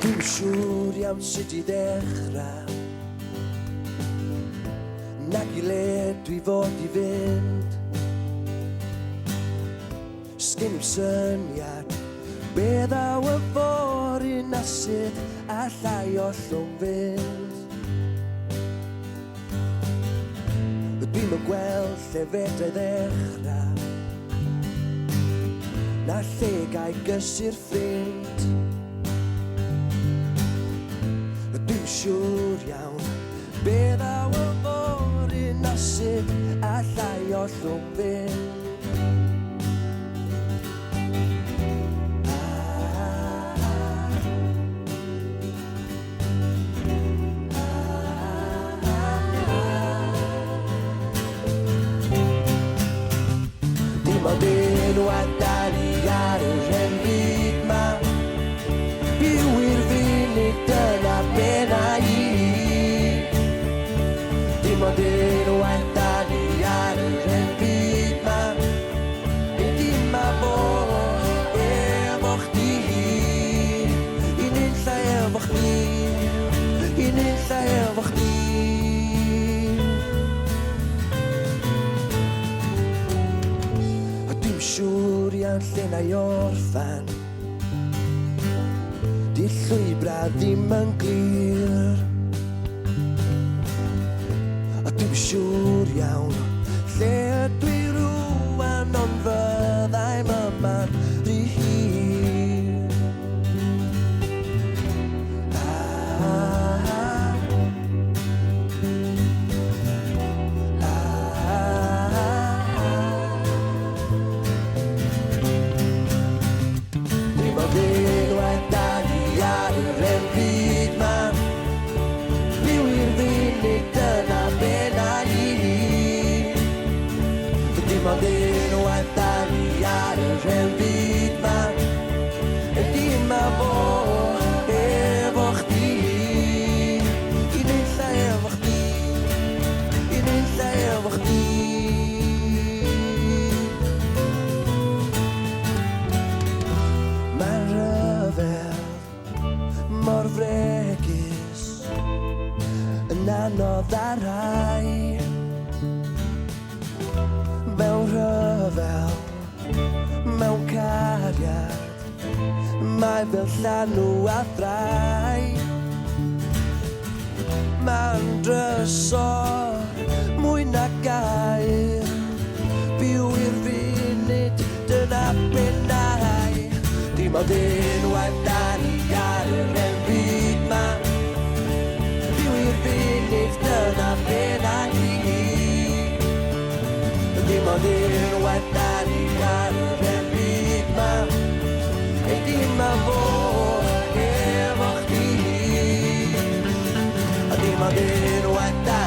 Dwi'n siŵr iawn sut I ddechrau Nag I le dwi fod I fynd Sgyn I'm syniad Be ddaw y fori na sut allai ollwng fynd Dwi'm yn gweld lle fedrai ddechrau Na lle gai gysur ffrind Dwi'n siŵr iawn Be ddaw y fori na sut allai ollwng fynd Dim ond enw a dali ar yr hen byd ma Byw i'r funud dyna be na I Dim ond enw a dali ar yr hen byd ma Dim a bo efo chdi I nunlla efo chdi I nunlla efo chdi Siŵr iawn lle na I orffan Di llwybra ddim yn glir A dwi'n siŵr iawn lle ydw I rŵan Ond fyddai'm yma'n rhy hir Dim ond enw a dali ar yr hen byd ma Dim a fo efo chdi I nunlla efo chdi I nunlla efo chdi Mae'n rhyfedd mor fregus Yn anodd ar rai Mewn rhyfel, mewn cariad Mae fel llanw a thrai Mae'n drysor mwy na gair Byw i'r funud dyna be nai Dim ond enw a dali ar yr hen byd ma Byw i'r funud dyna be nai Dim ond enw a dali ar yr hen byd ma Dim a fo efo chdi Dim ond enw a dali